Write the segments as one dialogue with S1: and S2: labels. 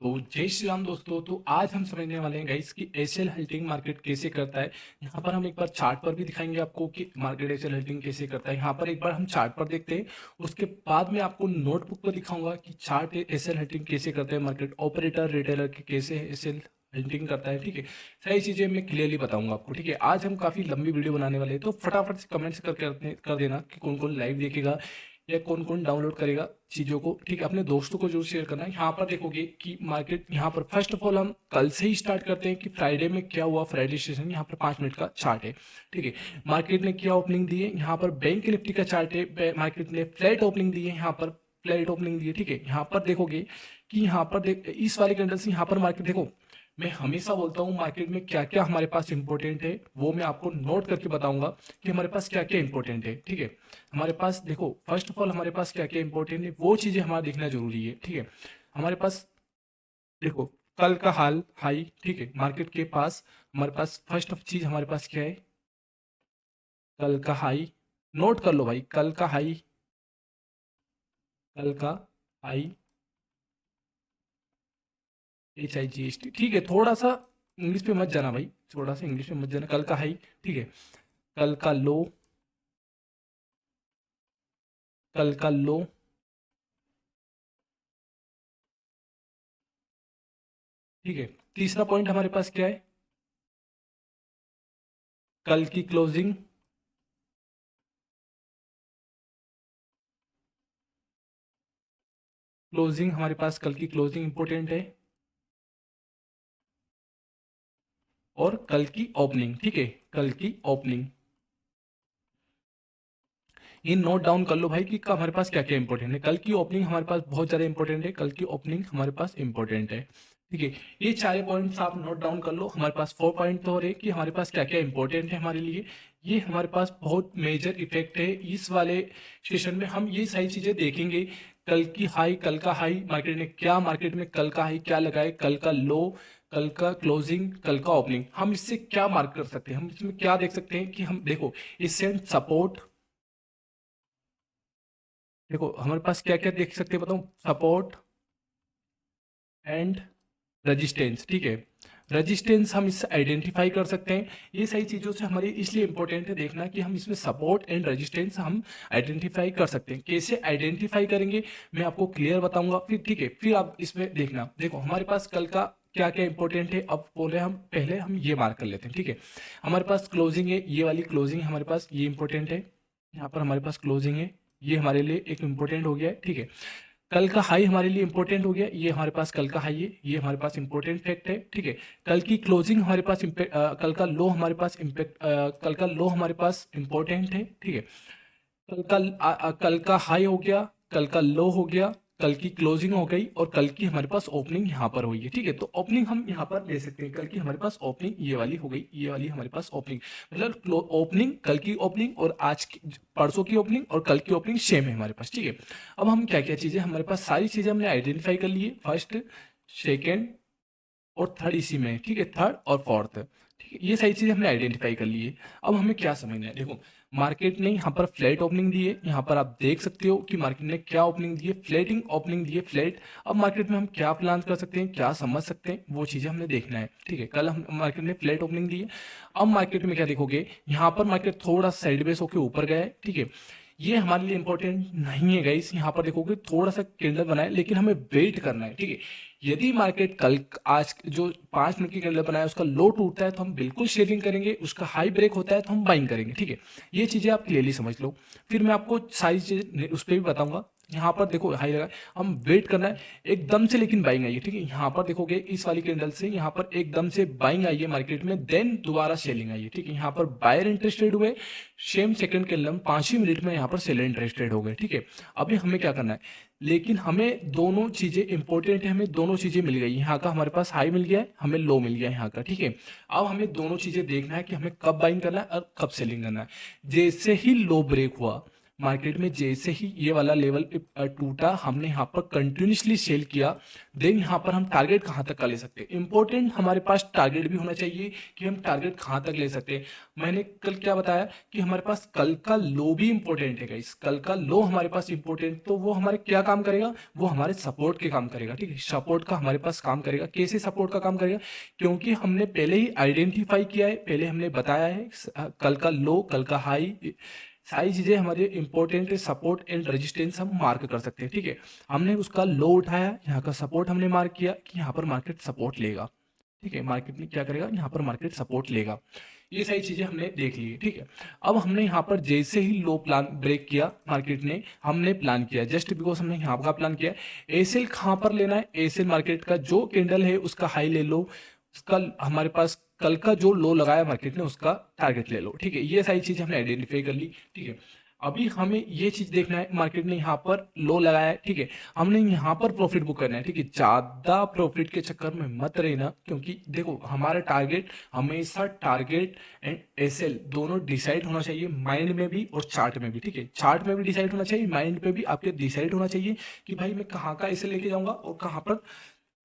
S1: तो जय श्री राम दोस्तों। तो आज हम समझने वाले हैं गाइस कि एसएल हल्टिंग मार्केट कैसे करता है। यहाँ पर हम एक बार चार्ट पर भी दिखाएंगे आपको कि मार्केट एसएल हल्टिंग कैसे करता है। यहाँ पर एक बार हम चार्ट पर देखते हैं, उसके बाद में आपको नोटबुक पर दिखाऊंगा कि चार्ट एसएल हल्टिंग कैसे करता है, मार्केट ऑपरेटर रिटेलर के कैसे एसएल हल्टिंग करता है। ठीक है, सारी चीजें मैं क्लियरली बताऊंगा आपको। ठीक है, आज हम काफी लंबी वीडियो बनाने वाले हैं, तो फटाफट से कमेंट्स करके कर देना कि कौन कौन लाइव देखेगा या कौन कौन डाउनलोड करेगा चीज़ों को। ठीक है, अपने दोस्तों को जरूर शेयर करना है। यहाँ पर देखोगे कि मार्केट यहाँ पर फर्स्ट ऑफ ऑल हम कल से ही स्टार्ट करते हैं कि फ्राइडे में क्या हुआ। फ्राइडे सेशन यहाँ पर 5 मिनट का चार्ट है। ठीक है, मार्केट ने क्या ओपनिंग दी है, यहाँ पर बैंक निफ्टी का चार्ट है। मार्केट ने फ्लैट ओपनिंग दी है, यहाँ पर फ्लैट ओपनिंग दी है। ठीक है, यहाँ पर देखोगे कि यहाँ पर इस वाले कैंडल से यहाँ पर मार्केट देखो, मैं हमेशा बोलता हूँ मार्केट में क्या क्या हमारे पास इंपॉर्टेंट है वो मैं आपको नोट करके बताऊंगा कि हमारे पास क्या क्या इंपॉर्टेंट है। ठीक है, हमारे पास देखो फर्स्ट ऑफ ऑल हमारे पास क्या क्या इंपॉर्टेंट है वो चीजें हमारा देखना जरूरी है। ठीक है, हमारे पास देखो कल का हाल हाई। ठीक है, मार्केट के पास हमारे पास फर्स्ट ऑफ चीज हमारे पास क्या है, कल का हाई। नोट कर लो भाई, कल का हाई, कल का हाई HIGST। ठीक है, थोड़ा सा इंग्लिश पे मत जाना भाई, थोड़ा सा इंग्लिश में मत जाना। कल का हाई, ठीक है, कल का लो, कल का लो। ठीक है, तीसरा पॉइंट हमारे पास क्या है, कल की क्लोजिंग। क्लोजिंग हमारे पास कल की क्लोजिंग इंपॉर्टेंट है, और कल की ओपनिंग। ठीक है, कल की ओपनिंग। ये नोट डाउन कर लो भाई कि हमारे पास क्या क्या इंपॉर्टेंट है। कल की ओपनिंग हमारे पास बहुत ज़्यादा इंपॉर्टेंट है, कल की ओपनिंग हमारे पास इंपॉर्टेंट है। ठीक है, ये चार पॉइंट्स आप नोट डाउन कर लो। हमारे पास 4 पॉइंट तो हो रहे कि हमारे पास क्या क्या इंपॉर्टेंट है हमारे लिए। ये हमारे पास बहुत मेजर इफेक्ट है। इस वाले सेशन में हम ये सारी चीज़ें देखेंगे। कल की हाई, कल का हाई मार्केट ने क्या, मार्केट में कल का हाई क्या लगाए, कल का लो, कल का क्लोजिंग, कल का ओपनिंग, हम इससे क्या मार्क कर सकते हैं, हम इसमें क्या देख सकते हैं कि हम देखो इससे सपोर्ट, देखो हमारे पास क्या क्या देख सकते हैं बताऊं, सपोर्ट एंड रेजिस्टेंस। ठीक है, रेजिस्टेंस हम इससे आइडेंटिफाई कर सकते हैं। ये सही चीज़ों से हमारी इसलिए इंपॉर्टेंट है देखना कि हम इसमें सपोर्ट एंड रेजिस्टेंस हम आइडेंटिफाई कर सकते हैं। कैसे आइडेंटिफाई करेंगे मैं आपको क्लियर बताऊंगा फिर। ठीक है, फिर आप इसमें देखना। देखो हमारे पास कल का क्या क्या इंपॉर्टेंट है, अब बोले हम पहले हम ये मार्क कर लेते हैं। ठीक है, हमारे पास क्लोजिंग है, ये वाली क्लोजिंग हमारे पास ये इंपॉर्टेंट है। यहाँ पर हमारे पास क्लोजिंग है, ये हमारे लिए एक इंपॉर्टेंट हो गया है। ठीक है, कल का हाई हमारे लिए इंपॉर्टेंट हो गया, ये हमारे पास कल का हाई है, ये हमारे पास इंपॉर्टेंट फैक्ट है। ठीक है, कल की क्लोजिंग हमारे पास कल का लो हमारे पास इम्पैक्ट, कल का लो हमारे पास इंपॉर्टेंट है। ठीक है, कल का हाई हो गया, कल का लो हो गया, कल की क्लोजिंग हो गई, और कल की हमारे पास ओपनिंग यहाँ पर हुई है। ठीक है, तो ओपनिंग हम यहाँ पर ले सकते हैं। कल की हमारे पास ओपनिंग ये वाली हो गई, ये वाली हमारे पास ओपनिंग, मतलब ओपनिंग, कल की ओपनिंग और आज की परसों की ओपनिंग और कल की ओपनिंग सेम है हमारे पास। ठीक है, अब हम क्या क्या चीज़ें हमारे पास, सारी चीज़ें हमने आइडेंटिफाई कर ली है, फर्स्ट, सेकेंड और थर्ड इसी में है। ठीक है, थर्ड और फोर्थ। ठीक है, ये सारी चीज़ें हमने आइडेंटिफाई कर ली है। अब हमें क्या समझना है, देखो मार्केट ने यहाँ पर फ्लैट ओपनिंग दी है, यहाँ पर आप देख सकते हो कि मार्केट ने क्या ओपनिंग दी है, फ्लैटिंग ओपनिंग दी है, फ्लैट। अब मार्केट में हम क्या प्लान कर सकते हैं, क्या समझ सकते हैं, वो चीज़ें हमने देखना है। ठीक है, कल हम मार्केट ने फ्लैट ओपनिंग दी है। अब मार्केट में क्या देखोगे, यहाँ पर मार्केट थोड़ा साइडवेज होकर ऊपर गया है। ठीक है, ये हमारे लिए इंपॉर्टेंट नहीं है गाइस। यहाँ पर देखोगे थोड़ा सा कैंडल बनाए, लेकिन हमें वेट करना है। ठीक है, यदि मार्केट कल आज जो 5 मिनट की कैंडल बनाया उसका लो टूटता है तो हम बिल्कुल शेयरिंग करेंगे, उसका हाई ब्रेक होता है तो हम बाइंग करेंगे। ठीक है, ये चीज़ें आप क्लियरली समझ लो, फिर मैं आपको सारी चीज़ें उस पर भी बताऊंगा। यहाँ पर देखो हाई लगा, हम वेट करना है एकदम से, लेकिन बाइंग आई है। ठीक है, यहाँ पर देखोगे इस वाली कैंडल से यहाँ पर एकदम से बाइंग आई है मार्केट में, देन दोबारा सेलिंग आई है। ठीक है, यहाँ पर बायर इंटरेस्टेड हुए, सेम सेकंड कैंडल में 5 ही मिनट में यहाँ पर सेलर इंटरेस्टेड हो गए। ठीक है, अभी हमें क्या करना है, लेकिन हमें दोनों चीज़ें इंपॉर्टेंट है, हमें दोनों चीज़ें मिल गई। यहाँ का हमारे पास हाई मिल गया है, हमें लो मिल गया है यहाँ का। ठीक है, अब हमें दोनों चीज़ें देखना है कि हमें कब बाइंग करना है और कब सेलिंग करना है। जैसे ही लो ब्रेक हुआ मार्केट में जैसे ही ये वाला लेवल टूटा, हमने यहाँ पर कंटिन्यूसली सेल किया, देन यहाँ पर हम टारगेट कहाँ तक का ले सकते हैं। इंपॉर्टेंट हमारे पास टारगेट भी होना चाहिए कि हम टारगेट कहाँ तक ले सकते हैं। मैंने कल क्या बताया कि हमारे पास कल का लो भी इंपॉर्टेंट है गाइस। कल का लो हमारे पास इंपॉर्टेंट, तो वो हमारे क्या काम करेगा, वो हमारे सपोर्ट के काम करेगा। ठीक है, सपोर्ट का हमारे पास काम करेगा। कैसे सपोर्ट का काम करेगा, क्योंकि हमने पहले ही आइडेंटिफाई किया है, पहले हमने बताया है कल का लो, कल का हाई, सारी चीजें हमारे इंपॉर्टेंट सपोर्ट एंड रेजिस्टेंस हम मार्क कर सकते हैं। ठीक है, हमने उसका लो उठाया, यहाँ का सपोर्ट हमने मार्क किया कि यहाँ पर मार्केट सपोर्ट लेगा। ठीक है, मार्केट में क्या करेगा, यहाँ पर मार्केट सपोर्ट लेगा। ये सारी चीजें हमने देख ली। ठीक है, अब हमने यहाँ पर जैसे ही लो प्लान ब्रेक किया मार्केट ने, हमने प्लान किया जस्ट बिकॉज हमने यहाँ का प्लान किया, एसएल कहाँ पर लेना है, एसएल मार्केट का जो कैंडल है उसका हाई ले लो, उसका हमारे पास कल का जो लो लगाया मार्केट ने उसका टारगेट ले लो। ठीक है, ये सारी चीजें हमने आइडेंटिफाई कर ली। ठीक है, अभी हमें ये चीज देखना है, मार्केट ने यहाँ पर लो लगाया है। ठीक है, हमने यहाँ पर प्रॉफिट बुक करना है। ठीक है, ज्यादा प्रॉफिट के चक्कर में मत रहना, क्योंकि देखो हमारा टारगेट हमेशा, टारगेट एंड एसएल दोनों डिसाइड होना चाहिए, माइंड में भी और चार्ट में भी। ठीक है, चार्ट में भी डिसाइड होना चाहिए, माइंड पे भी आपके डिसाइड होना चाहिए कि भाई मैं कहाँ का एसएल लेके जाऊंगा और कहाँ पर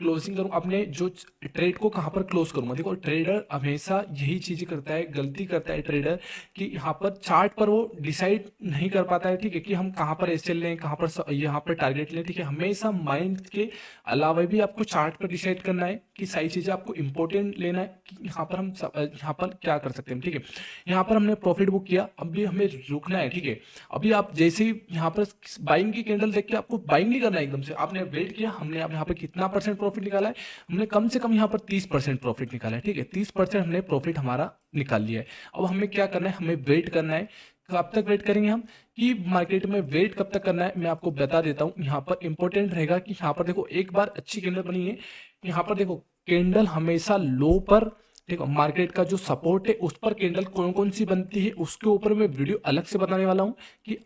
S1: क्लोजिंग करूँ, अपने जो ट्रेड को कहाँ पर क्लोज करूंगा। देखो ट्रेडर हमेशा यही चीज करता है, गलती करता है ट्रेडर, कि यहाँ पर चार्ट पर वो डिसाइड नहीं कर पाता है। ठीक है, कि हम कहाँ पर एसएल लें, कहाँ पर यहाँ पर टारगेट लें। ठीक है, हमेशा माइंड के अलावा भी आपको चार्ट पर डिसाइड करना है कि सारी चीजें आपको इंपॉर्टेंट लेना है कि यहाँ पर हम यहाँ पर क्या कर सकते हैं। ठीक है, यहाँ पर हमने प्रॉफिट बुक किया, अभी हमें रुकना है। ठीक है, अभी आप जैसे ही यहाँ पर बाइंग की कैंडल देख के आपको बाइंग नहीं करना है एकदम से, आपने वेट किया, हमने यहाँ पर कितना परसेंट प्रॉफिट निकाला है, हमने कम से कम यहाँ पर 30% प्रॉफिट निकाला है। ठीक है, 30% हमने प्रॉफिट हमारा निकाल लिया है। अब हमें क्या करना है, हमें वेट करना है। कब तक वेट करेंगे हम, कि मार्केट में वेट कब तक करना है मैं आपको बता देता हूं। यहाँ पर इंपॉर्टेंट रहेगा कि यहाँ पर देखो एक बार अच्छी कैंडल बनी है, यहाँ पर देखो कैंडल हमेशा लो पर, देखो मार्केट का जो सपोर्ट है उस पर कैंडल कौन कौन सी बनती है उसके ऊपर मैं वीडियो अलग से बताने वाला हूँ कि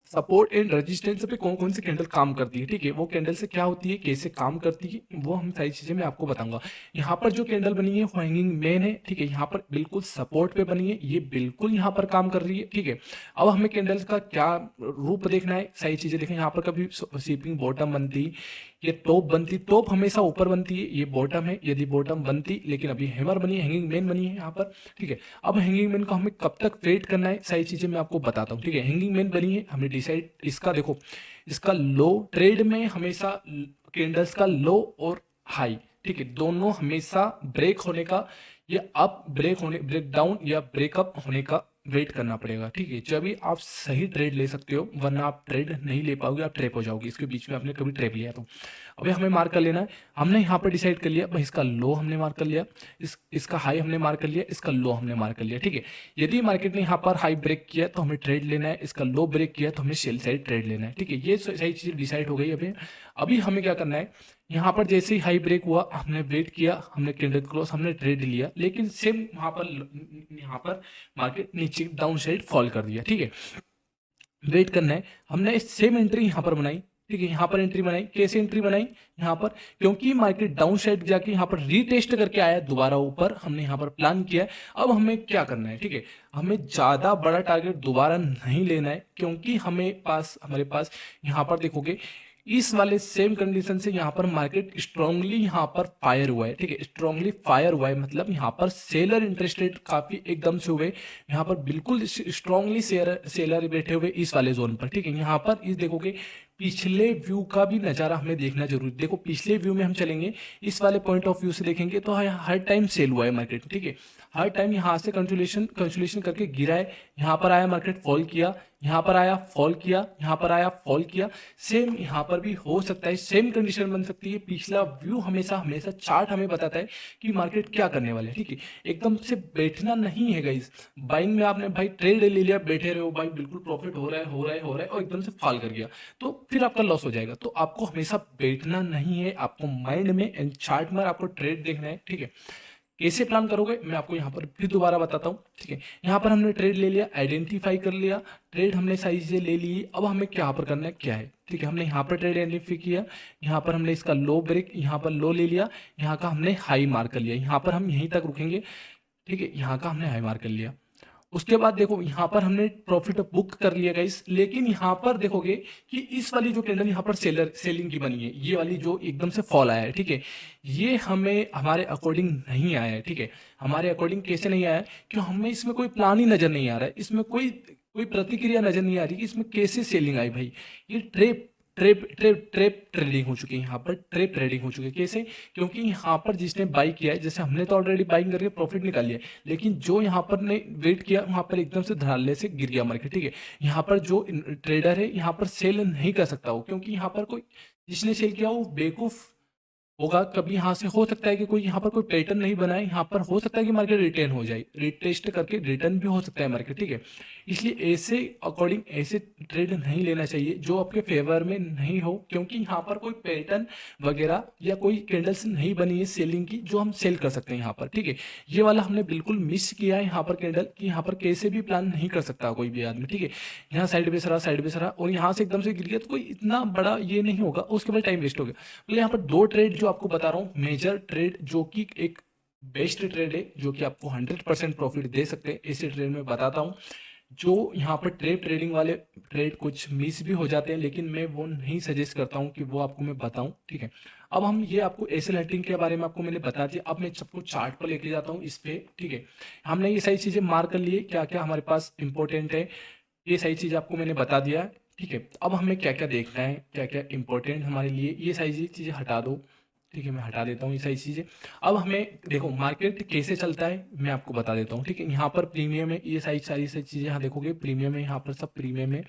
S1: सपोर्ट एंड रेजिस्टेंस पे कौन कौन सी कैंडल काम करती है। ठीक है, वो कैंडल से क्या होती है, कैसे काम करती है, वो हम सारी चीजें मैं आपको बताऊंगा। यहाँ पर जो कैंडल बनी है वो हैंगिंग मैन है। ठीक है, यहाँ पर बिल्कुल सपोर्ट पे बनी है, ये बिल्कुल यहाँ पर काम कर रही है। ठीक है, अब हमें कैंडल्स का क्या रूप देखना है, सारी चीजें देखें। यहाँ पर कभी स्वीपिंग बॉटम बनती, ये टॉप बनती, टॉप हमेशा ऊपर बनती है, ये बॉटम है, यदि बॉटम बनती, लेकिन अभी हैमर बनी है, हैंगिंग मैन बनी है यहाँ पर। ठीक है, अब हैंगिंग मैन को हमें कब तक वेट करना है, सारी चीजें मैं आपको बताता हूँ। ठीक है, हैंगिंग मैन बनी है, हमने डिसाइड, इसका देखो इसका लो, ट्रेड में हमेशा कैंडल्स का लो और हाई, ठीक है, दोनों हमेशा ब्रेक होने का, या अप ब्रेक होने, ब्रेक डाउन या ब्रेकअप होने का वेट करना पड़ेगा। ठीक है, जब भी आप सही ट्रेड ले सकते हो, वरना आप ट्रेड नहीं ले पाओगे, आप ट्रैप हो जाओगे। इसके बीच में आपने कभी ट्रैप लिया तो अभी हमें मार्क कर लेना है। हमने यहाँ पर डिसाइड कर लिया भाई, इसका लो हमने मार्क कर लिया, इसका हाई हमने मार्क कर लिया, इसका लो हमने मार्क कर लिया। ठीक है, यदि मार्केट ने यहाँ पर हाई ब्रेक किया तो हमें ट्रेड लेना है, इसका लो ब्रेक किया तो हमें सेल साइड ट्रेड लेना है। ठीक है, ये सही चीज़ डिसाइड हो गई। अभी हमें क्या करना है, यहाँ पर जैसे ही हाई ब्रेक हुआ हमने वेट किया, हमने कैंडल क्लोज, हमने ट्रेड लिया, लेकिन सेम यहाँ पर मार्केट नीचे डाउन साइड फॉल कर दिया। ठीक है, वेट करना है, हमने सेम एंट्री यहाँ पर बनाई। ठीक है, यहाँ पर एंट्री बनाई, कैसे एंट्री बनाई यहाँ पर, क्योंकि मार्केट डाउन साइड जाके यहाँ पर रीटेस्ट करके आया दोबारा ऊपर, हमने यहाँ पर प्लान किया है। अब हमें क्या करना है, ठीक है, हमें ज्यादा बड़ा टारगेट दोबारा नहीं लेना है, क्योंकि हमारे पास यहाँ पर देखोगे इस वाले सेम कंडीशन से यहाँ पर मार्केट स्ट्रांगली यहाँ पर फायर हुआ है। ठीक है, स्ट्रांगली फायर हुआ है, मतलब यहाँ पर सेलर इंटरेस्टेड काफी एकदम से हुए, यहाँ पर बिल्कुल स्ट्रांगली सेलर बैठे हुए इस वाले जोन पर। ठीक है, यहाँ पर इस देखोगे पिछले व्यू का भी नजारा हमें देखना जरूरी। देखो पिछले व्यू में हम चलेंगे, इस वाले पॉइंट ऑफ व्यू से देखेंगे तो हर टाइम सेल हुआ है मार्केट। ठीक है, हर टाइम यहाँ से कंसोलिडेशन करके गिरा है, यहाँ पर आया मार्केट फॉल किया, यहाँ पर आया फॉल किया, यहाँ पर आया फॉल किया। सेम यहाँ पर भी हो सकता है, सेम कंडीशन बन सकती है। पिछला व्यू हमेशा चार्ट हमें बताता है कि मार्केट क्या करने वाले है। ठीक है, एकदम से बैठना नहीं है गाइस। बाइंग में आपने भाई ट्रेड ले लिया, बैठे रहे हो भाई, बिल्कुल प्रॉफिट हो रहा है और एकदम से फॉल कर गया तो फिर आपका लॉस हो जाएगा। तो आपको हमेशा बैठना नहीं है, आपको माइंड में एंड चार्ट में आपको ट्रेड देखना है। ठीक है, कैसे प्लान करोगे मैं आपको यहाँ पर फिर दोबारा बताता हूँ। ठीक है, यहाँ पर हमने ट्रेड ले लिया, आइडेंटिफाई कर लिया, ट्रेड हमने सही से ले ली। अब हमें क्या पर करना है, क्या है, ठीक है, हमने यहाँ पर ट्रेड आइडेंटिफाई किया, यहाँ पर हमने इसका लो ब्रेक, यहाँ पर लो ले लिया, यहाँ का हमने हाई मार्क कर लिया, यहाँ पर हम यहीं तक रुकेंगे। ठीक है, यहाँ का हमने हाई मार्क कर लिया। उसके बाद देखो यहाँ पर हमने प्रॉफिट बुक कर लिया गाइस, लेकिन यहाँ पर देखोगे कि इस वाली जो कैंडल यहाँ पर सेलिंग की बनी है, ये वाली जो एकदम से फॉल आया है, ठीक है, ये हमें हमारे अकॉर्डिंग नहीं आया है, ठीक है। हमारे अकॉर्डिंग कैसे नहीं आया है, कि हमें इसमें कोई प्लान ही नजर नहीं आ रहा है, इसमें कोई कोई प्रतिक्रिया नजर नहीं आ रही कि इसमें कैसे सेलिंग आई भाई। ये trap trap trap trap trading हो चुकी है, यहाँ पर ट्रेप ट्रेडिंग हो चुकी है। कैसे? क्योंकि यहाँ पर जिसने बाई किया है, जैसे हमने तो ऑलरेडी बाइंग करके प्रॉफिट निकाल लिया है, लेकिन जो यहाँ पर ने वेट किया, वहाँ पर एकदम से धड़ल्ले से गिर गया मार्केट, ठीक है। यहाँ पर जो ट्रेडर है, यहाँ पर सेल नहीं कर सकता हो, क्योंकि यहाँ पर कोई जिसने सेल किया वो बेवकूफ होगा। कभी यहाँ से हो सकता है कि कोई यहाँ पर कोई पैटर्न नहीं बनाए, यहाँ पर हो सकता है कि मार्केट रिटर्न हो जाए, रिटेस्ट करके रिटर्न भी हो सकता है मार्केट, ठीक है। इसलिए ऐसे अकॉर्डिंग ऐसे ट्रेड नहीं लेना चाहिए जो आपके फेवर में नहीं हो, क्योंकि यहाँ पर कोई पैटर्न वगैरह या कोई कैंडल्स नहीं बनी है सेलिंग की जो हम सेल कर सकते हैं यहाँ पर, ठीक है। ये वाला हमने बिल्कुल मिस किया है यहाँ पर कैंडल, कि यहाँ पर कैसे भी प्लान नहीं कर सकता कोई भी आदमी, ठीक है। यहाँ साइड पे सरा, साइड पे सरा, और यहाँ से एकदम से गिर गया, तो कोई इतना बड़ा ये नहीं होगा, उसके बाद टाइम वेस्ट हो गया। मतलब यहाँ पर दो ट्रेड जो आपको बता रहा हूँ, मेजर ट्रेड जो कि एक बेस्ट ट्रेड है, जो कि आपको 100% प्रॉफिट दे सकते हैं, ऐसे ट्रेड में बताता हूँ। जो यहाँ पर ट्रेप ट्रेडिंग वाले ट्रेड कुछ मिस भी हो जाते हैं, लेकिन मैं वो नहीं सजेस्ट करता हूँ कि वो आपको मैं बताऊँ, ठीक है। अब हम ये आपको एसएल हंटिंग के बारे में आपको मैंने बता दिया, अब मैं सबको चार्ट पर लेके जाता हूँ इस पे, ठीक है। हमने ये सारी चीज़ें मार्क कर लिए, क्या क्या हमारे पास इंपॉर्टेंट है, ये सारी चीज़ आपको मैंने बता दिया, ठीक है। अब हमें क्या क्या देखना है, क्या क्या इंपॉर्टेंट हमारे लिए, ये सारी चीज़ें हटा दो, ठीक है। मैं हटा देता हूँ ये सारी चीज़ें। अब हमें देखो मार्केट कैसे चलता है मैं आपको बता देता हूँ, ठीक है। यहाँ पर प्रीमियम है, ये सारी चीज़ें यहाँ देखोगे प्रीमियम है, यहाँ पर सब प्रीमियम है,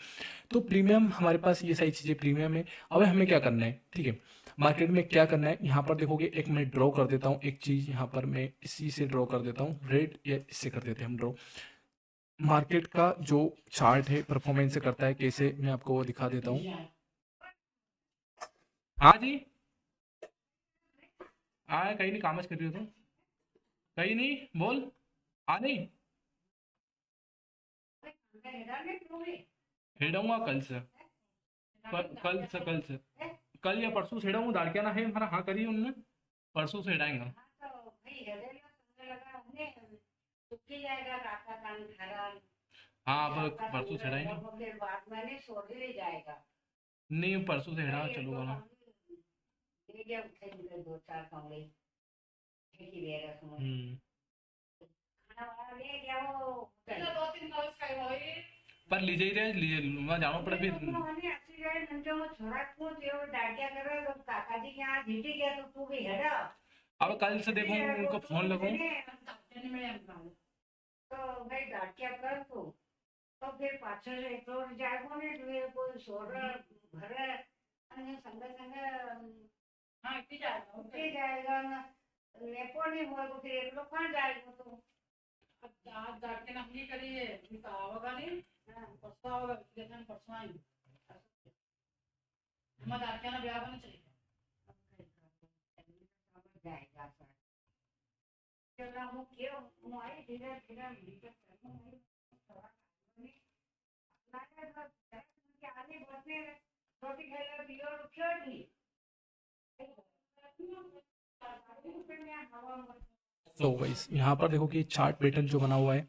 S1: तो प्रीमियम हमारे पास ये सारी चीज़ें प्रीमियम है। अब हमें क्या करना है, ठीक है, मार्केट में क्या करना है, यहाँ पर देखोगे, एक मैं ड्रॉ कर देता हूँ एक चीज़, यहाँ पर मैं इसी से ड्रॉ कर देता हूँ, रेड या इससे कर देते हैं हम ड्रॉ। मार्केट का जो चार्ट है परफॉर्मेंस से करता है कैसे, मैं आपको वो दिखा देता हूँ। हाँ जी, हाँ कहीं नहीं, कामच कर रही हो तुम, कहीं नहीं बोल, हाँ नहीं छेड़ूंगा कल से, कल से कल या परसों छेड़ूंगा, दाड़कियाना है हमारा, हाँ करी उनने, परसों से छेड़ाएंगा। हाँ अब परसों छेड़ाएंगे, नहीं परसों से छेड़ा चलूंगा ना। हम्म, पर लीजे ही रहे, लीजे मैं जाना पड़ा फिर। अब कल से देखो उनको फोन लगाऊं। तो गाइस यहाँ पर देखो कि चार्ट पैटर्न जो बना हुआ है,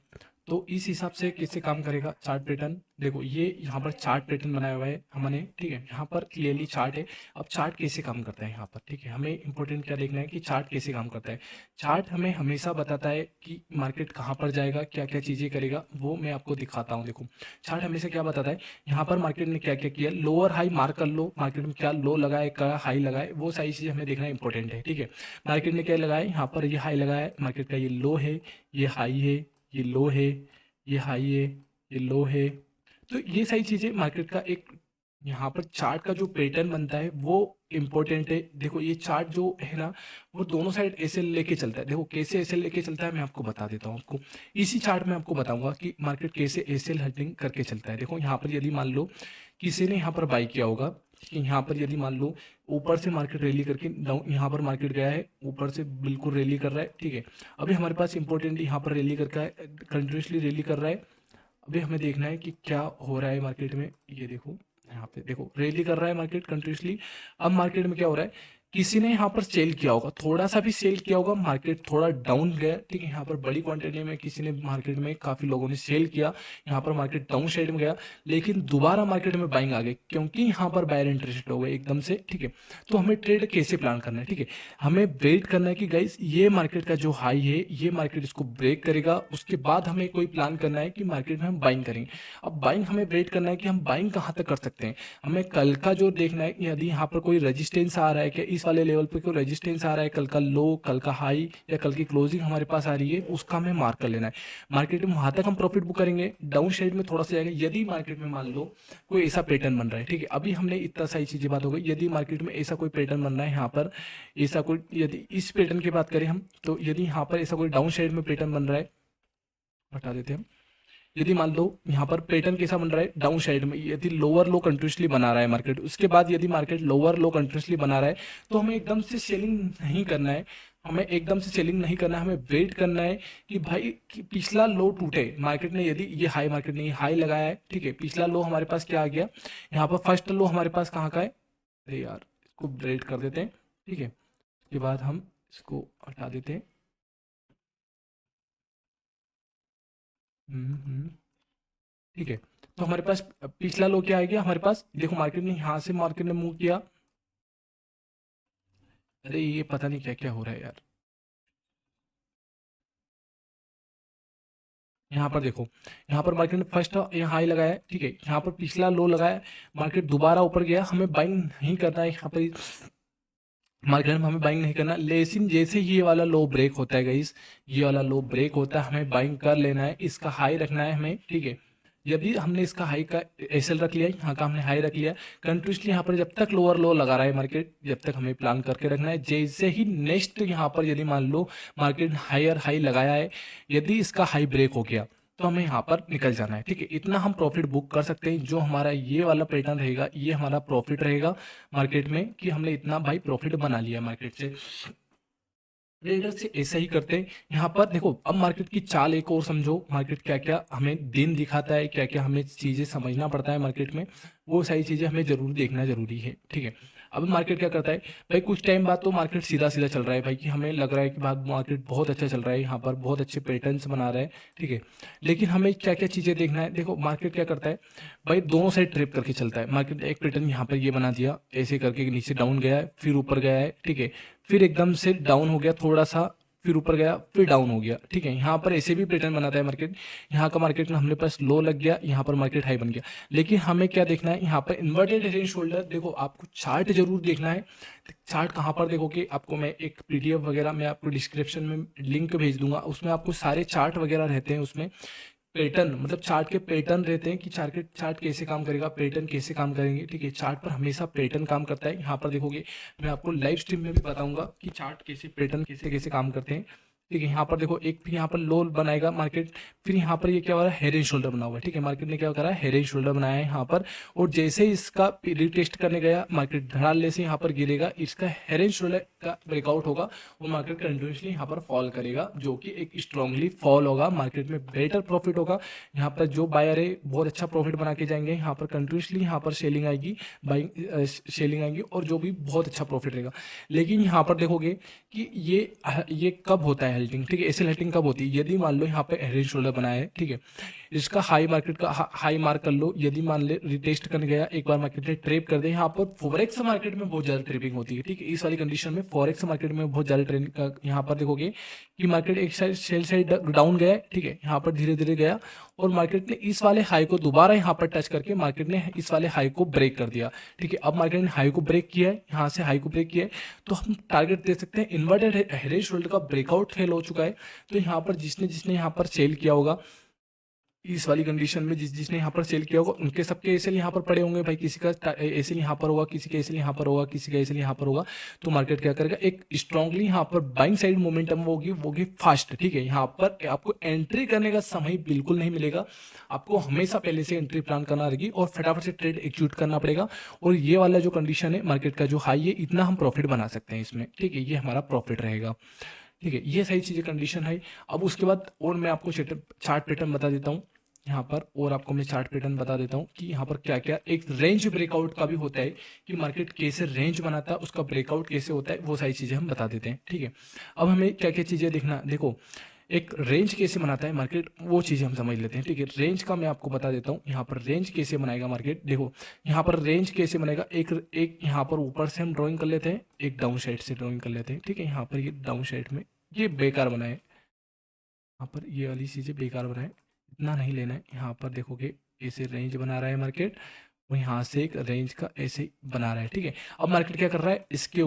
S1: तो इस हिसाब से कैसे काम करेगा चार्ट पैटर्न। देखो ये यहाँ पर चार्ट पैटर्न बनाया हुआ है हमने, ठीक है, यहाँ पर क्लियरली चार्ट है। अब चार्ट कैसे काम करता है यहाँ पर, ठीक है, हमें इंपॉर्टेंट क्या देखना है कि चार्ट कैसे काम करता है। चार्ट हमें हमेशा बताता है कि मार्केट कहाँ पर जाएगा, क्या क्या चीज़ें करेगा, वो मैं आपको दिखाता हूँ। देखो चार्ट हमेशा क्या बताता है, यहाँ पर मार्केट ने क्या क्या किया, लोअर हाई मार्क कर लो, मार्केट में क्या लो लगाए, क्या हाई लगाए, वो सारी चीज़ें हमें देखना इंपॉर्टेंट है, ठीक है। मार्केट ने क्या लगाया, यहाँ पर ये हाई लगाया है, मार्केट का ये लो है, ये हाई है, ये लो है, ये हाई है, ये लो है। तो ये सारी चीज़ें मार्केट का एक यहाँ पर चार्ट का जो पैटर्न बनता है वो इम्पोर्टेंट है। देखो ये चार्ट जो है ना, वो दोनों साइड ऐसे लेके चलता है। देखो कैसे ऐसे लेके चलता है मैं आपको बता देता हूँ। आपको इसी चार्ट में आपको बताऊंगा कि मार्केट कैसे ऐसे हल्टिंग करके चलता है। देखो यहाँ पर यदि मान लो किसी ने यहाँ पर बाई किया होगा, कि यहाँ पर यदि मान लो ऊपर से मार्केट रैली करके डाउन, यहाँ पर मार्केट गया है ऊपर से बिल्कुल रैली कर रहा है, ठीक है। अभी हमारे पास इंपॉर्टेंट यहाँ पर रैली करके है, कंटिन्यूसली रैली कर रहा है। अभी हमें देखना है कि क्या हो रहा है मार्केट में। ये देखो यहाँ पे देखो रैली कर रहा है मार्केट कंटिन्यूसली। अब मार्केट में क्या हो रहा है, किसी ने यहाँ पर सेल किया होगा, थोड़ा सा भी सेल किया होगा, मार्केट थोड़ा डाउन गया, ठीक है, यहाँ पर बड़ी क्वांटिटी में किसी ने मार्केट में काफ़ी लोगों ने सेल किया, यहाँ पर मार्केट डाउन साइड में गया, लेकिन दोबारा मार्केट में बाइंग आ गई क्योंकि यहाँ पर बायर इंटरेस्टेड हो गए एकदम से, ठीक है। तो हमें ट्रेड कैसे प्लान करना है, ठीक है, हमें वेट करना है कि गाइस ये मार्केट का जो हाई है, ये मार्केट इसको ब्रेक करेगा, उसके बाद हमें कोई प्लान करना है कि मार्केट में हम बाइंग करेंगे। अब बाइंग हमें वेट करना है कि हम बाइंग कहाँ तक कर सकते हैं, हमें कल का जो देखना है कि यदि यहाँ पर कोई रेजिस्टेंस आ रहा है, क्या इस वाले लेवल पे कोई रेजिस्टेंस आ रहा है, कल का लो, कल का हाई या कल की क्लोजिंग हमारे पास आ रही है, उसका हमें मार्क कर लेना है। मार्केट में वहाँ तक हम प्रॉफिट बुक करेंगे, डाउन साइड में थोड़ा सा जाएगा यदि मार्केट में मान लो कोई ऐसा पैटर्न बन रहा है, ठीक है। अभी हमने इतना सारी चीज़ें बात हो गई, यदि मार्केट में ऐसा कोई पैटर्न बन रहा है यहाँ पर, ऐसा कोई, यदि इस पैटर्न की बात करें हम, तो यदि यहाँ पर ऐसा कोई डाउन साइड में पैटर्न बन रहा है, हटा देते हैं हम। यदि मान लो यहाँ पर पैटर्न कैसा बन रहा है डाउन साइड में, यदि लोअर लो कंटिन्यूसली बना रहा है मार्केट, उसके बाद यदि मार्केट लोअर लो कंटिन्यूसली बना रहा है, तो हमें एकदम से सेलिंग नहीं करना है, हमें एकदम से सेलिंग नहीं करना है, हमें वेट करना है कि भाई कि पिछला लो टूटे मार्केट ने, यदि ये हाई मार्केट ने हाई लगाया है, ठीक है, पिछला लो हमारे पास क्या आ गया, यहाँ पर फर्स्ट लो हमारे पास कहाँ का है, अरे यार इसको ब्रेक कर देते हैं, ठीक है, उसके बाद हम इसको हटा देते हैं। ठीक है, तो हमारे पास पिछला लो क्या आ गया हमारे पास, देखो मार्केट ने यहाँ से मार्केट ने मूव किया, अरे ये पता नहीं क्या क्या हो रहा है यार, यहाँ पर देखो, यहाँ पर मार्केट ने फर्स्ट यहाँ हाई लगाया है, ठीक है, यहाँ पर पिछला लो लगाया, मार्केट दोबारा ऊपर गया, हमें बाइंग नहीं करना है यहाँ पर, मार्केट में हमें बाइंग नहीं करना, लेकिन जैसे ही ये वाला लो ब्रेक होता है गाइस, ये वाला लो ब्रेक होता है, हमें बाइंग कर लेना है, इसका हाई रखना है हमें, ठीक है। यदि हमने इसका हाई का एसएल रख लिया, यहाँ का हमने हाई रख लिया कंटिन्यूसली, यहाँ पर जब तक लोअर लो लगा रहा है मार्केट, जब तक हमें प्लान करके रखना है, जैसे ही नेक्स्ट यहाँ पर यदि मान लो मार्केट हायर हाई लगाया है, यदि इसका हाई ब्रेक हो गया तो हमें यहाँ पर निकल जाना है, ठीक है। इतना हम प्रॉफिट बुक कर सकते हैं, जो हमारा ये वाला पैटर्न रहेगा ये हमारा प्रॉफिट रहेगा मार्केट में, कि हमने इतना भाई प्रॉफिट बना लिया मार्केट से। ट्रेडर से ऐसा ही करते हैं, यहाँ पर देखो अब मार्केट की चाल एक और समझो, मार्केट क्या क्या हमें दिन दिखाता है, क्या क्या हमें चीज़ें समझना पड़ता है मार्केट में, वो सारी चीज़ें हमें जरूर देखना जरूरी है, ठीक है। अब मार्केट क्या करता है भाई, कुछ टाइम बाद तो मार्केट सीधा सीधा चल रहा है भाई, कि हमें लग रहा है कि बाद मार्केट बहुत अच्छा चल रहा है, यहाँ पर बहुत अच्छे पैटर्न्स बना रहा है, ठीक है। लेकिन हमें क्या क्या चीज़ें देखना है, देखो मार्केट क्या करता है भाई, दोनों साइड ट्रिप करके चलता है मार्केट, एक पैटर्न यहाँ पर ये बना दिया ऐसे करके, नीचे डाउन गया है, फिर ऊपर गया है, ठीक है, फिर एकदम से डाउन हो गया थोड़ा सा, फिर ऊपर गया, फिर डाउन हो गया, ठीक है। यहाँ पर ऐसे भी पैटर्न बनाता है मार्केट, यहाँ का मार्केट में हमने पास लो लग गया, यहाँ पर मार्केट हाई बन गया, लेकिन हमें क्या देखना है, यहाँ पर इन्वर्टेड हेड एंड शोल्डर, देखो आपको चार्ट जरूर देखना है। चार्ट कहाँ पर देखोगे, आपको मैं एक पीडीएफ वगैरह मैं आपको डिस्क्रिप्शन में लिंक भेज दूंगा, उसमें आपको सारे चार्ट वगैरह रहते हैं, उसमें पैटर्न मतलब चार्ट के पैटर्न रहते हैं कि चार्ट कैसे काम करेगा, पैटर्न कैसे काम करेंगे, ठीक है। चार्ट पर हमेशा पैटर्न काम करता है, यहाँ पर देखोगे मैं आपको लाइव स्ट्रीम में भी बताऊंगा कि चार्ट कैसे पैटर्न कैसे कैसे काम करते हैं, ठीक है। यहाँ पर देखो एक फिर यहाँ पर लो बनाएगा मार्केट, फिर यहाँ पर ये क्या हो रहा है, हेड एंड शोल्डर बना हुआ है, ठीक है। मार्केट ने क्या करा है, हेड एंड शोल्डर बनाया है यहाँ पर, और जैसे ही इसका रिटेस्ट करने गया मार्केट धड़ाल्ले से यहाँ पर गिरेगा, इसका हेड एंड शोल्डर का ब्रेकआउट होगा और मार्केट कंटिन्यूसली यहाँ पर फॉल करेगा, जो कि एक स्ट्रांगली फॉल होगा, मार्केट में बेटर प्रॉफिट होगा। यहाँ पर जो बायर है बहुत अच्छा प्रॉफिट बना के जाएंगे, यहाँ पर कंटिन्यूसली यहाँ पर सेलिंग आएगी, बाइंग सेलिंग आएगी, और जो भी बहुत अच्छा प्रॉफिट रहेगा। लेकिन यहाँ पर देखोगे कि ये कब होता है हेल्टिंग, ठीक है, ऐसे हेल्टिंग कब होती है, यदि मान लो यहाँ पे हेड एंड शोल्डर बनाया है, ठीक है, इसका हाई मार्केट का हाई मार्क कर लो, यदि मान ले रिटेस्ट करने गया एक बार मार्केट ने ट्रेप कर दे, यहाँ पर फॉरेक्स मार्केट में बहुत ज्यादा ट्रेपिंग होती है, ठीक है। इस वाली कंडीशन में फॉरेक्स मार्केट में बहुत ज्यादा ट्रेंड, यहाँ पर देखोगे कि मार्केट एक साइड सेल साइड डाउन गया है, ठीक है, यहाँ पर धीरे धीरे गया और मार्केट ने इस वाले हाई को दोबारा यहाँ पर टच करके मार्केट ने इस वाले हाई को ब्रेक कर दिया, ठीक है। अब मार्केट ने हाई को ब्रेक किया है, यहाँ से हाई को ब्रेक किया है, तो हम टारगेट दे सकते हैं इन्वर्टेड हेड एंड शोल्डर का ब्रेकआउट फेल हो चुका है, तो यहाँ पर जिसने जिसने यहाँ पर सेल किया होगा, इस वाली कंडीशन में जिसने यहाँ पर सेल किया होगा उनके सबके एसएल यहाँ पर पड़े होंगे भाई, किसी का एसएल यहाँ पर होगा, किसी का एसएल यहाँ पर होगा, किसी का एसएल यहाँ पर होगा, तो मार्केट क्या करेगा, एक स्ट्रांगली यहाँ पर बाइंग साइड मोमेंटम होगी फास्ट, ठीक है। यहाँ पर आपको एंट्री करने का समय बिल्कुल नहीं मिलेगा, आपको हमेशा पहले से एंट्री प्लान करना रहेगी और फटाफट से ट्रेड एग्जीक्यूट करना पड़ेगा, और ये वाला जो कंडीशन है मार्केट का जो हाई है, इतना हम प्रॉफिट बना सकते हैं इसमें, ठीक है, ये हमारा प्रॉफिट रहेगा, ठीक है। ये सारी चीजें कंडीशन है। अब उसके बाद और मैं आपको चार्ट पैटर्न बता देता हूँ। यहाँ पर, और आपको मैं चार्ट पैटर्न बता देता हूँ कि यहाँ पर क्या क्या एक रेंज ब्रेकआउट का भी होता है कि मार्केट कैसे रेंज बनाता है, उसका ब्रेकआउट कैसे होता है, वो सारी चीज़ें हम बता देते हैं। ठीक है, अब हमें क्या क्या चीज़ें देखना, देखो एक रेंज कैसे बनाता है मार्केट, वो चीज़ें हम समझ लेते हैं। ठीक है, रेंज का मैं आपको बता देता हूँ। यहाँ पर रेंज कैसे बनाएगा मार्केट, देखो यहाँ पर रेंज कैसे बनेगा, एक एक यहाँ पर ऊपर से हम ड्राइंग कर लेते हैं, एक डाउन साइड से ड्राइंग कर लेते हैं। ठीक है, यहाँ पर ये डाउन साइड में ये बेकार बनाए, यहाँ पर ये वाली चीज़ें बेकार बनाए, इतना नहीं लेना है। यहाँ पर देखोगे ऐसे रेंज बना रहा है मार्केट, और यहाँ से एक रेंज का ऐसे बना रहा है। ठीक है, अब मार्केट क्या कर रहा है, इसके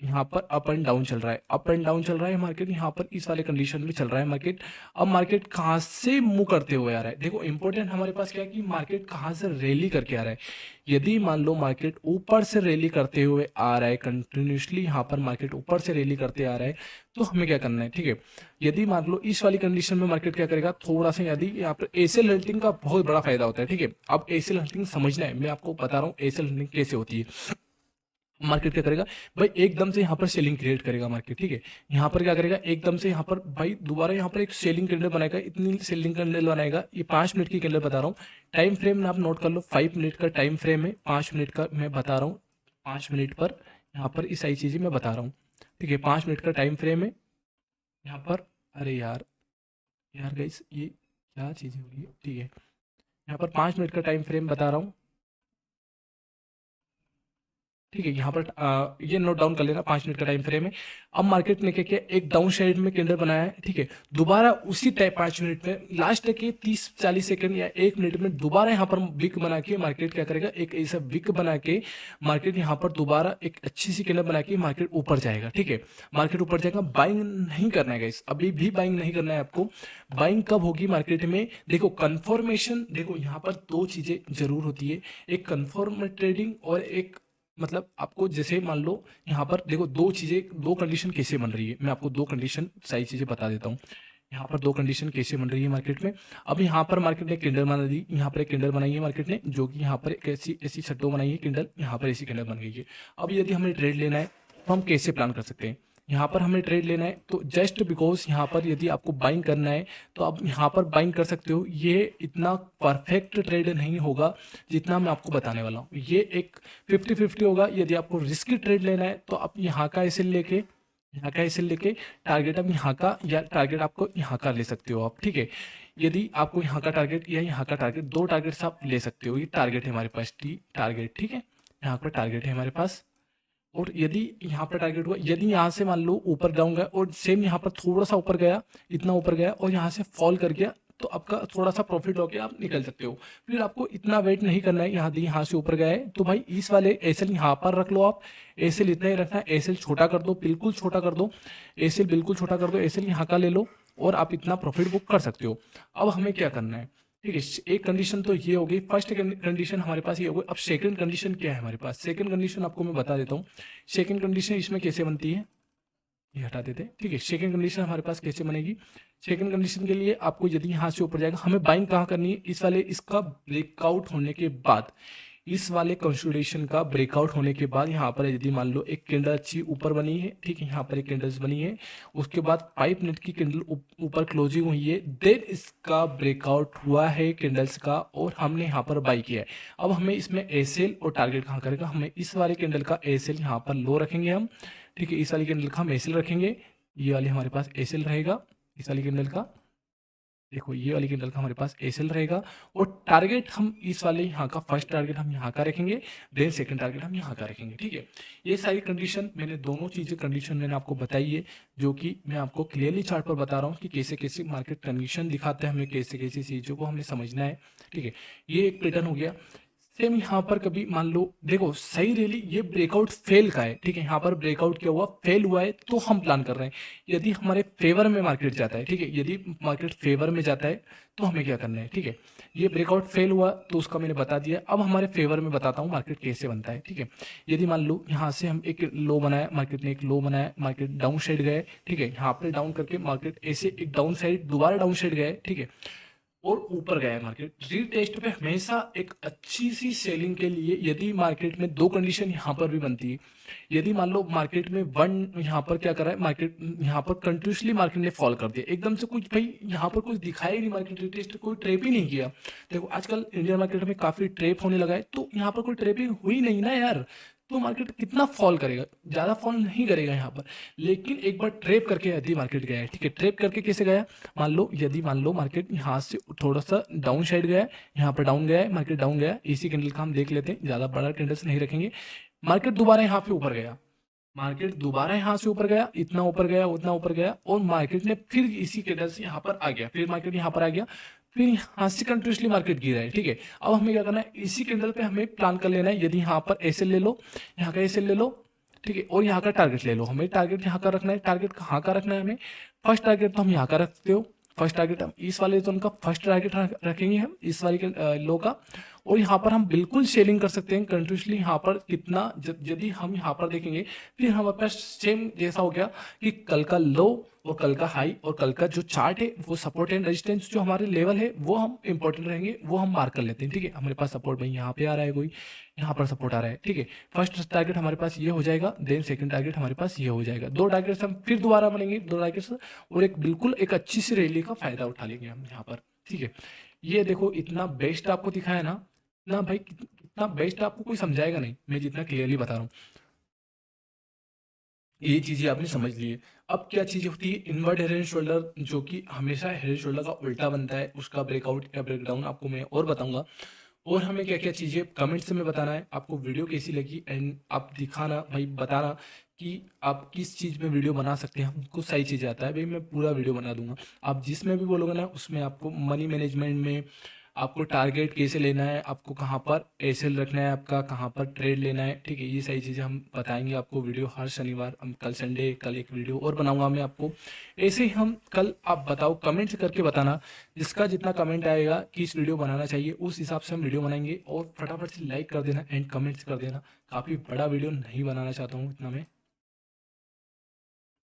S1: यहाँ पर अप एंड डाउन चल रहा है, अप एंड डाउन चल रहा है मार्केट, यहाँ पर इस वाले कंडीशन में चल रहा है मार्केट। अब मार्केट कहाँ से मूव करते हुए आ रहा है, देखो इंपॉर्टेंट हमारे पास क्या है कि मार्केट कहाँ से रैली करके आ रहा है। यदि मान लो मार्केट ऊपर से रैली करते हुए आ रहा है कंटिन्यूसली, यहाँ पर मार्केट ऊपर से रैली करते आ रहा है, तो हमें क्या करना है। ठीक है, यदि मान लो इस वाली कंडीशन में मार्केट क्या करेगा, थोड़ा सा यदि यहाँ पर एसएल हंटिंग का बहुत बड़ा फायदा होता है। ठीक है, अब एसएल हंटिंग समझना है, मैं आपको बता रहा हूँ एसएल हंटिंग कैसे होती है। मार्केट क्या करेगा भाई, एकदम से यहाँ पर सेलिंग क्रिएट करेगा मार्केट। ठीक है, यहाँ पर क्या करेगा, एकदम से यहाँ पर भाई दोबारा यहाँ पर एक सेलिंग कैंडल बनाएगा, इतनी सेलिंग कैंडल बनाएगा। ये 5 मिनट की कैंडल बता रहा हूँ, टाइम फ्रेम में आप नोट कर लो, 5 मिनट का टाइम फ्रेम है, 5 मिनट का मैं बता रहा हूँ, 5 मिनट पर यहाँ पर इस सारी चीज़ें मैं बता रहा हूँ। ठीक है, 5 मिनट का टाइम फ्रेम है यहाँ पर। अरे यार यार गाइस, ये क्या चीज़ें हो रही है। ठीक है, यहाँ पर 5 मिनट का टाइम फ्रेम बता रहा हूँ। ठीक है, यहाँ पर ये नोट डाउन कर लेना, 5 मिनट का टाइम फ्रेम है। अब मार्केट ने क्या किया, एक डाउन साइड में कैंडल बनाया है। ठीक है, दोबारा उसी टाइप 5 मिनट में लास्ट के 30-40 सेकंड या 1 मिनट में दोबारा यहाँ पर विक बना के मार्केट क्या करेगा, एक ऐसा विक बना के मार्केट यहाँ पर दोबारा एक अच्छी सी कैंडल बना के मार्केट ऊपर जाएगा। ठीक है, मार्केट ऊपर जाएगा, बाइंग नहीं करना है गाइस, अभी भी बाइंग नहीं करना है आपको। बाइंग कब होगी मार्केट में, देखो कंफर्मेशन, देखो यहाँ पर दो चीजें जरूर होती है, एक कंफर्म ट्रेडिंग और एक मतलब आपको जैसे मान लो यहाँ पर देखो दो चीज़ें, दो कंडीशन कैसे बन रही है, मैं आपको दो कंडीशन सारी चीज़ें बता देता हूँ। यहाँ पर दो कंडीशन कैसे बन रही है मार्केट में। अब यहाँ पर मार्केट ने कैंडल बना दी, यहाँ पर एक कैंडल बनाई है मार्केट ने, जो कि यहाँ पर एक ऐसी ऐसी शट्टो बनाई है कैंडल, यहाँ पर ऐसी कैंडल बन गई है। अब यदि हमें ट्रेड लेना है तो हम कैसे प्लान कर सकते हैं, यहाँ पर हमें ट्रेड लेना है तो जस्ट बिकॉज यहाँ पर यदि आपको बाइंग करना है तो आप यहाँ पर बाइंग कर सकते हो। ये इतना परफेक्ट ट्रेड नहीं होगा जितना मैं आपको बताने वाला हूँ, ये एक 50-50 होगा। यदि आपको रिस्की ट्रेड लेना है तो आप यहाँ का एसएल लेके, यहाँ का एसएल लेके टारगेट आप यहाँ का या टारगेट आपको यहाँ का ले सकते हो आप। ठीक है, यदि आपको यहाँ का टारगेट या यहाँ का टारगेट, दो टारगेट्स आप ले सकते हो। ये टारगेट है हमारे पास, टी टारगेट। ठीक है, यहाँ पर टारगेट है हमारे पास, और यदि यहाँ पर टारगेट हुआ, यदि यहाँ से मान लो ऊपर डाउन गया और सेम यहाँ पर थोड़ा सा ऊपर गया, इतना ऊपर गया और यहाँ से फॉल कर गया, तो आपका थोड़ा सा प्रॉफिट होके आप निकल सकते हो। फिर आपको इतना वेट नहीं करना है, यहाँ से ऊपर गया है तो भाई इस वाले एसएल यहाँ पर रख लो आप, एसएल इतना ही रखना है, एसएल छोटा कर दो, बिल्कुल छोटा कर दो, एसएल बिल्कुल छोटा कर दो, एसएल यहाँ का ले लो और आप इतना प्रॉफिट बुक कर सकते हो। अब हमें क्या करना है, ठीक है, एक कंडीशन तो ये हो गई, फर्स्ट कंडीशन हमारे पास ये हो गई। अब सेकंड कंडीशन क्या है हमारे पास, सेकंड कंडीशन आपको मैं बता देता हूँ। सेकंड कंडीशन इसमें कैसे बनती है, ये हटा देते हैं। ठीक है, सेकंड कंडीशन हमारे पास कैसे बनेगी, सेकंड कंडीशन के लिए आपको यदि यहाँ से ऊपर जाएगा, हमें बाइंग कहाँ करनी है, इस वाले इसका ब्रेकआउट होने के बाद, इस वाले कंसोलिडेशन का ब्रेकआउट होने के बाद यहाँ पर यदि मान लो एक कैंडल अच्छी ऊपर बनी है, ठीक है, यहाँ पर एक कैंडल्स बनी है, उसके बाद 5 मिनट की कैंडल ऊपर क्लोजिंग हुई है, देन इसका ब्रेकआउट हुआ है कैंडल्स का और हमने यहाँ पर बाई किया है। अब हमें इसमें एसएल और टारगेट कहाँ करेगा, हमें इस वाले कैंडल का एसएल यहाँ पर लो रखेंगे हम। ठीक है, इस वाली कैंडल का हम एसएल रखेंगे, ये वाले हमारे पास एसएल रहेगा, इस वाली कैंडल का देखो, ये वाली कैंडल का हमारे पास एसएल रहेगा और टारगेट हम इस वाले यहाँ का, फर्स्ट टारगेट हम यहाँ का रखेंगे, देन सेकंड टारगेट हम यहाँ का रखेंगे। ठीक है, ये सारी कंडीशन मैंने, दोनों चीज़ें कंडीशन मैंने आपको बताई है, जो कि मैं आपको क्लियरली चार्ट पर बता रहा हूँ कि कैसे कैसे मार्केट कंडीशन दिखाते हैं, हमें कैसे कैसे चीज़ों को हमें समझना है। ठीक है, ये एक पैटर्न हो गया। सेम यहाँ पर कभी मान लो देखो सही रैली, ये ब्रेकआउट फेल का है। ठीक है, यहाँ पर ब्रेकआउट क्या हुआ, फेल हुआ है, तो हम प्लान कर रहे हैं यदि हमारे फेवर में मार्केट जाता है। ठीक है, यदि मार्केट फेवर में जाता है तो हमें क्या करना है। ठीक है, ये ब्रेकआउट फेल हुआ तो उसका मैंने बता दिया। अब हमारे फेवर में बताता हूँ मार्केट कैसे बनता है। ठीक है, यदि मान लो यहाँ से हम एक लो बनाया, मार्केट ने एक लो बनाया, मार्केट डाउन साइड गए। ठीक है, यहाँ पर डाउन करके मार्केट ऐसे एक डाउन साइड, दोबारा डाउन साइड गए। ठीक है, और ऊपर गया है मार्केट। रीटेस्ट पे हमेशा एक अच्छी सी सेलिंग के लिए यदि मार्केट में दो कंडीशन यहाँ पर भी बनती है। यदि मान लो मार्केट में वन यहाँ पर क्या कर रहा है, मार्केट यहाँ पर कंटिन्यूसली मार्केट ने फॉल कर दिया एकदम से, कुछ भाई यहाँ पर कुछ दिखाया ही नहीं, मार्केट रीटेस्ट कोई ट्रेप ही नहीं किया। देखो आजकल इंडियन मार्केट में काफी ट्रेप होने लगा है, तो यहाँ पर कोई ट्रेपिंग हुई नहीं ना यार, तो मार्केट कितना फॉल करेगा, ज्यादा फॉल नहीं करेगा यहाँ पर। लेकिन एक बार ट्रेप करके यदि मार्केट गया है, ठीक है, ट्रेप करके कैसे गया, मान लो मार्केट यहाँ से थोड़ा सा डाउन साइड गया है, यहाँ पर डाउन गया है, मार्केट डाउन गया है, इसी कैंडल का हम देख लेते हैं, ज्यादा बड़ा कैंडल से नहीं रखेंगे। मार्केट दोबारा यहाँ पे ऊपर गया, मार्केट दोबारा यहाँ से ऊपर गया, इतना ऊपर गया उतना ऊपर गया, और मार्केट ने फिर इसी कैंडल से यहाँ पर आ गया, फिर मार्केट यहाँ पर आ गया, फिर यहाँ से कंटिन्यूसली मार्केट गिरा है, ठीक है। अब हमें क्या करना है, इसी कैंडल पे हमें प्लान कर लेना है, यदि यहाँ पर एसएल ले लो, यहाँ का एसएल ले लो, ठीक है, और यहाँ का टारगेट ले लो। हमें टारगेट यहाँ का रखना है, टारगेट कहाँ का रखना है हमें, फर्स्ट टारगेट तो हम यहाँ का रखते हो, फर्स्ट टारगेट हम इस वाले जोन का फर्स्ट टारगेट रखेंगे हम इस वाले के लो का, और यहाँ पर हम बिल्कुल सेलिंग कर सकते हैं कंटिन्यूसली। यहाँ पर कितना यदि हम यहाँ पर देखेंगे, फिर हमारे पास सेम जैसा हो गया कि कल का लो और कल का हाई और कल का जो चार्ट है वो सपोर्ट एंड रेजिस्टेंस जो हमारे लेवल है वो हम इंपॉर्टेंट रहेंगे, वो हम मार्क कर लेते हैं, ठीक है। हमारे पास सपोर्ट भाई यहाँ पे आ रहा है, कोई यहाँ पर सपोर्ट आ रहा है, ठीक है। फर्स्ट टारगेट हमारे पास ये हो जाएगा, देन सेकंड टारगेट हमारे पास ये हो जाएगा, दो टारगेट्स हम फिर दोबारा बनेंगे, दो टारगेट्स, और एक बिल्कुल एक अच्छी सी रैली का फायदा उठा लेंगे हम यहाँ पर, ठीक है। ये देखो इतना बेस्ट आपको दिखाया ना, ना भाई कितना बेस्ट आपको कोई समझाएगा नहीं, मैं जितना क्लियरली बता रहा हूँ। ये चीजें आपने समझ ली है। अब क्या चीज होती है इनवर्ट हेड एंड शोल्डर, जो कि हमेशा हेड एंड शोल्डर का उल्टा बनता है, उसका ब्रेकआउट या ब्रेकडाउन आपको मैं और बताऊंगा। और हमें क्या क्या चीजें कमेंट्स में बताना है, आपको वीडियो कैसी लगी, एंड आप दिखाना भाई, बताना कि आप किस चीज में वीडियो बना सकते हैं। हमको सही चीज आता है भाई, मैं पूरा वीडियो बना दूंगा। आप जिसमें भी बोलोगे ना उसमें, आपको मनी मैनेजमेंट में आपको टारगेट कैसे लेना है, आपको कहाँ पर एसएल रखना है, आपका कहाँ पर ट्रेड लेना है, ठीक है, ये सारी चीज़ें हम बताएंगे आपको। वीडियो हर शनिवार, हम कल संडे, कल एक वीडियो और बनाऊंगा मैं आपको, ऐसे ही हम कल। आप बताओ कमेंट्स करके बताना, जिसका जितना कमेंट आएगा कि इस वीडियो बनाना चाहिए, उस हिसाब से हम वीडियो बनाएंगे। और फटाफट से लाइक कर देना एंड कमेंट्स कर देना, काफ़ी बड़ा वीडियो नहीं बनाना चाहता हूँ इतना मैं।